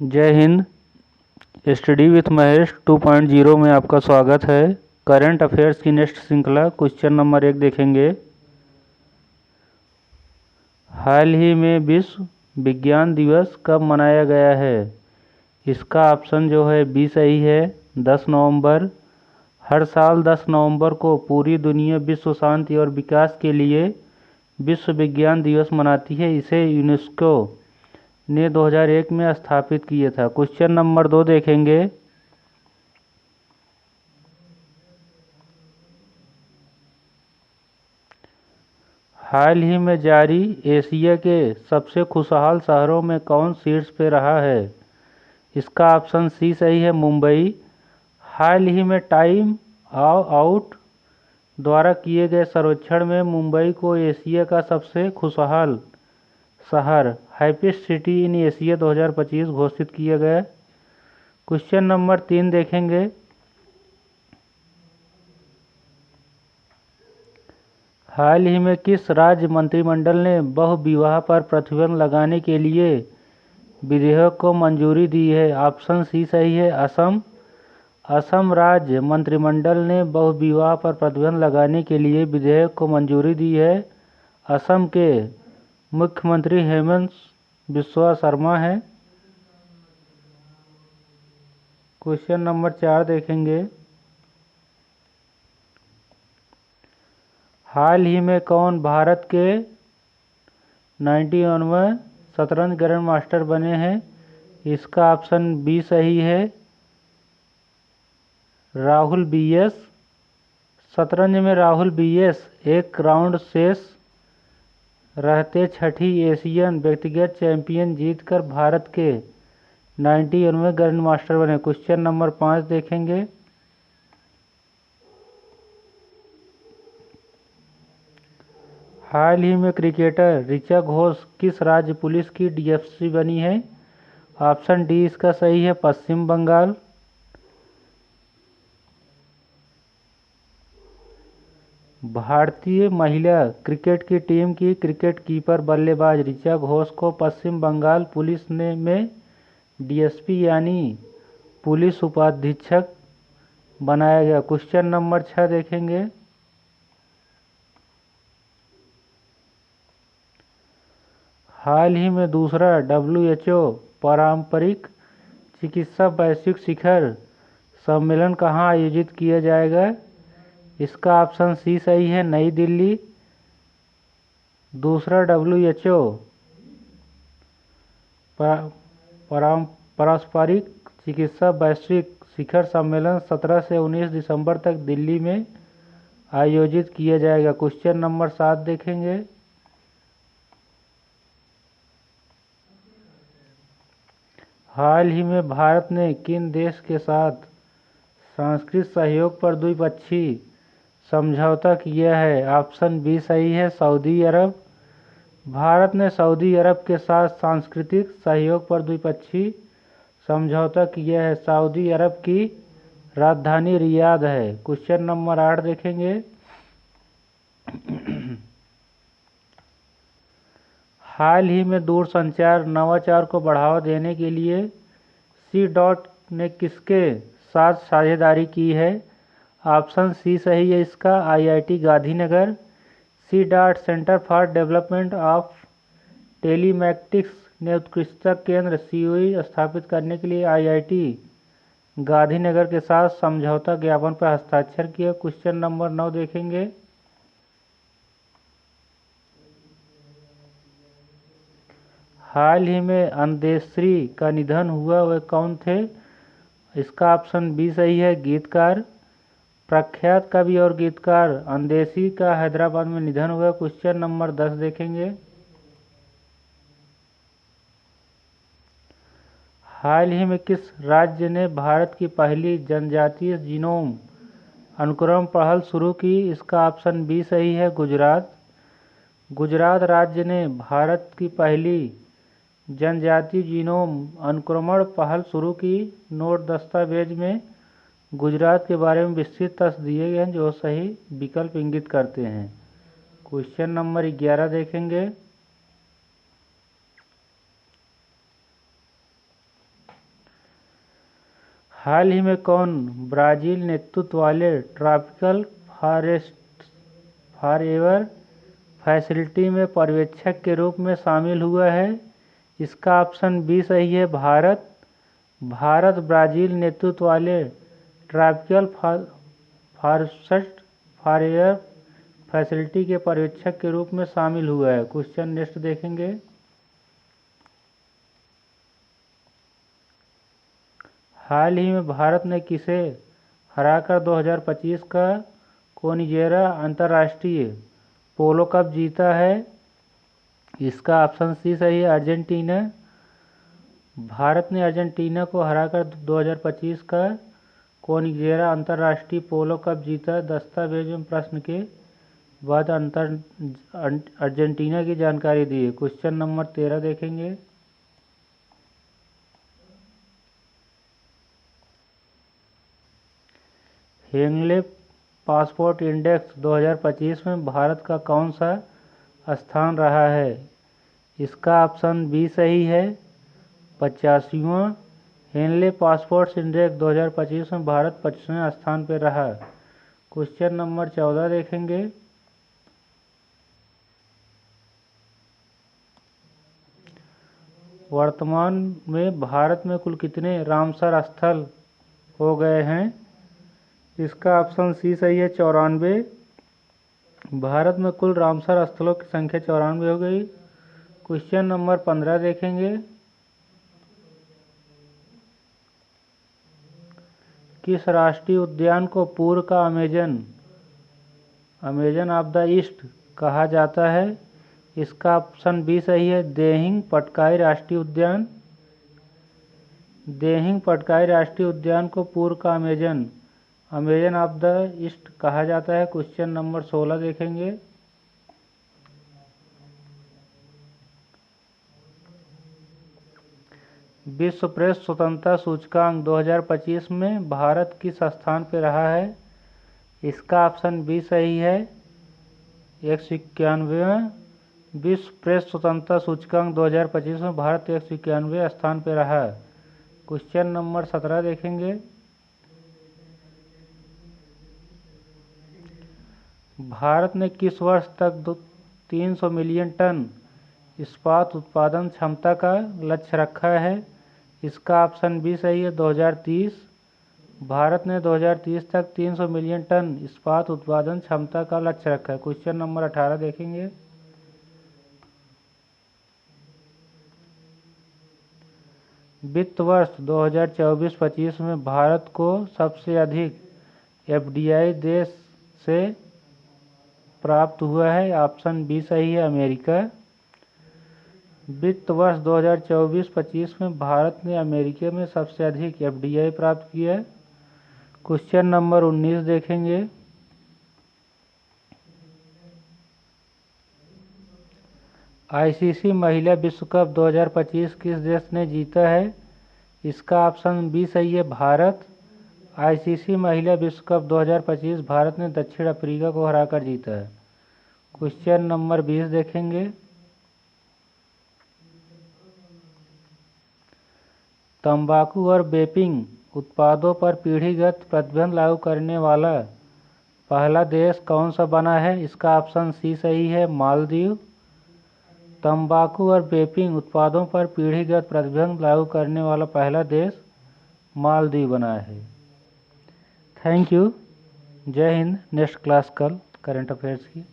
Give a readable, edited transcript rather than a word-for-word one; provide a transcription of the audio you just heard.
जय Hind. Study with Mahesh 2.0 में आपका स्वागत है। करंट अफेयर्स की नेक्स्ट श्रृंखला क्वेश्चन नंबर 1 देखेंगे। हाल ही में विश्व विज्ञान दिवस कब मनाया गया है? इसका ऑप्शन जो है बी सही है, 10 नवंबर। हर साल 10 नवंबर को पूरी दुनिया विश्व शांति और विकास के लिए विश्व विज्ञान दिवस मनाती है। इसे यूनेस्को ने 2001 में स्थापित किया था। क्वेश्चन नंबर 2 देखेंगे। हाल ही में जारी एशिया के सबसे खुशहाल शहरों में कौन शीर्ष पे रहा है? इसका ऑप्शन सी सही है, मुंबई। हाल ही में टाइम आउट द्वारा किए गए सर्वेक्षण में मुंबई को एशिया का सबसे खुशहाल शहर, हैप्पीएस्ट सिटी इन एशिया 2025 घोषित किया गया। क्वेश्चन नंबर 3 देखेंगे। हाल ही में किस राज्य मंत्रिमंडल ने बहुविवाह पर प्रतिबंध लगाने के लिए विधेयक को मंजूरी दी है? ऑप्शन सी सही है, असम। असम राज्य मंत्रिमंडल ने बहुविवाह पर प्रतिबंध लगाने के लिए विधेयक को मंजूरी दी है। असम के मुख्यमंत्री हेमंत बिस्वा शर्मा हैं। क्वेश्चन नंबर 4 देखेंगे। हाल ही में कौन भारत के 91वें शतरंज ग्रैंड मास्टर बने हैं? इसका ऑप्शन बी सही है, राहुल बीएस। शतरंज में राहुल बीएस एक राउंड शेष रहते छठी एशियन व्यक्तिगत चैंपियन जीतकर भारत के 91वें ग्रैंड मास्टर बने। क्वेश्चन नंबर 5 देखेंगे। हाल ही में क्रिकेटर ऋचा घोष किस राज्य पुलिस की डीएसपी बनी है? ऑप्शन डी इसका सही है, पश्चिम बंगाल। भारतीय महिला क्रिकेट की टीम की क्रिकेट कीपर बल्लेबाज ऋचा घोष को पश्चिम बंगाल पुलिस ने में डीएसपी यानी पुलिस उपाधीक्षक बनाया गया। क्वेश्चन नंबर 6 देखेंगे। हाल ही में दूसरा WHO पारंपरिक चिकित्सा वैश्विक शिखर सम्मेलन कहाँ आयोजित किया जाएगा? इसका ऑप्शन सी सही है, नई दिल्ली। दूसरा WHO पारंपरिक चिकित्सा वैश्विक शिखर सम्मेलन 17 से 19 दिसंबर तक दिल्ली में आयोजित किया जाएगा। क्वेश्चन नंबर 7 देखेंगे। हाल ही में भारत ने किन देश के साथ सांस्कृतिक सहयोग पर द्विपक्षीय समझौता किया है? ऑप्शन बी सही है, सऊदी अरब। भारत ने सऊदी अरब के साथ सांस्कृतिक सहयोग पर द्विपक्षीय समझौता किया है। सऊदी अरब की राजधानी रियाद है। क्वेश्चन नंबर 8 देखेंगे। हाल ही में दूरसंचार नवाचार को बढ़ावा देने के लिए सी डॉट ने किसके साथ साझेदारी की है? ऑप्शन सी सही है इसका, IIT Gandhinagar. C dot centre for development of telematics ने उत्कृष्टता केंद्र COE स्थापित करने के लिए IIT गांधीनगर के साथ समझौता ज्ञापन पर हस्ताक्षर किया। क्वेश्चन नंबर 9 देखेंगे। हाल ही में अंदेश्री का निधन हुआ, वह कौन थे? इसका ऑप्शन बी सही है, गीतकार। प्रख्यात कवि और गीतकार अंदेशी का हैदराबाद में निधन हुआ। क्वेश्चन नंबर 10 देखेंगे। हाल ही में किस राज्य ने भारत की पहली जनजातीय जीनोम अनुक्रम पहल शुरू की? इसका ऑप्शन बी सही है, गुजरात। गुजरात राज्य ने भारत की पहली जनजातीय जीनोम अनुक्रमण पहल शुरू की। नोट दस्तावेज में गुजरात के बारे में विस्तृत तथ्य दिए गए हैं जो सही विकल्प इंगित करते हैं। क्वेश्चन नंबर 11 देखेंगे। हाल ही में कौन ब्राज़ील नेतृत्व वाले ट्रॉपिकल फॉरेस्ट फॉरएवर फैसिलिटी में पर्यवेक्षक के रूप में शामिल हुआ है? इसका ऑप्शन बी सही है, भारत। भारत ब्राज़ील नेतृत्व वाले ट्रॉपिकल फॉरेस्ट फॉरएवर फैसिलिटी के पर्यवेक्षक के रूप में शामिल हुआ है। क्वेश्चन नेक्स्ट देखेंगे। हाल ही में भारत ने किसे हराकर 2025 का कोनिजेरा अंतर्राष्ट्रीय पोलो कप जीता है? इसका ऑप्शन सी सही है, अर्जेंटीना। भारत ने अर्जेंटीना को हराकर 2025 का कोनिजेरा अंतर्राष्ट्रीय पोलो कप जीता। दस्तावेज में प्रश्न के बाद अर्जेंटीना की जानकारी दी है। क्वेश्चन नंबर 13 देखेंगे। हेंगले पासपोर्ट इंडेक्स 2025 में भारत का कौन सा स्थान रहा है? इसका ऑप्शन बी सही है, 85वां। हेनले पासपोर्ट इंडेक्स 2025 में भारत 25वें स्थान पर रहा। क्वेश्चन नंबर 14 देखेंगे। वर्तमान में भारत में कुल कितने रामसर स्थल हो गए हैं? इसका ऑप्शन सी सही है, 94। भारत में कुल रामसर स्थलों की संख्या 94 हो गई। क्वेश्चन नंबर 15 देखेंगे। किस राष्ट्रीय उद्यान को पूर्व का अमेजन ऑफ द ईस्ट कहा जाता है? इसका ऑप्शन बी सही है, देहिंग पटकाई राष्ट्रीय उद्यान। देहिंग पटकाई राष्ट्रीय उद्यान को पूर्व का अमेजन ऑफ द ईस्ट कहा जाता है। क्वेश्चन नंबर 16 देखेंगे। विश्व प्रेस स्वतंत्रता सूचकांक 2025 में भारत किस स्थान पर रहा है? इसका ऑप्शन बी सही है, 191वां। विश्व प्रेस स्वतंत्रता सूचकांक 2025 में भारत 191वें स्थान पर रहा। क्वेश्चन नंबर 17 देखेंगे। भारत ने किस वर्ष तक 300 मिलियन टन इस्पात उत्पादन क्षमता का लक्ष्य रखा है? इसका ऑप्शन बी सही है, 2030। भारत ने 2030 तक 300 मिलियन टन इस्पात उत्पादन क्षमता का लक्ष्य रखा है। क्वेश्चन नंबर 18 देखेंगे। वित्त वर्ष 2024-25 में भारत को सबसे अधिक एफडीआई देश से प्राप्त हुआ है। ऑप्शन बी सही है, अमेरिका। वित्त वर्ष 2024-25 में भारत ने अमेरिका में सबसे अधिक एफडीआई प्राप्त किया। क्वेश्चन नंबर 19 देखेंगे। आईसीसी महिला विश्व कप 2025 किस देश ने जीता है? इसका ऑप्शन बी सही है, भारत। आईसीसी महिला विश्व कप 2025 भारत ने दक्षिण अफ्रीका को हराकर जीता है। क्वेश्चन नंबर 20 देखेंगे। तंबाकू और वेपिंग उत्पादों पर पीढ़ीगत प्रतिबंध लागू करने वाला पहला देश कौन सा बना है? इसका ऑप्शन सी सही है, मालदीव। तंबाकू और वेपिंग उत्पादों पर पीढ़ीगत प्रतिबंध लागू करने वाला पहला देश मालदीव बना है। Thank you. जय हिंद। नेक्स्ट क्लास कल करंट अफेयर्स की।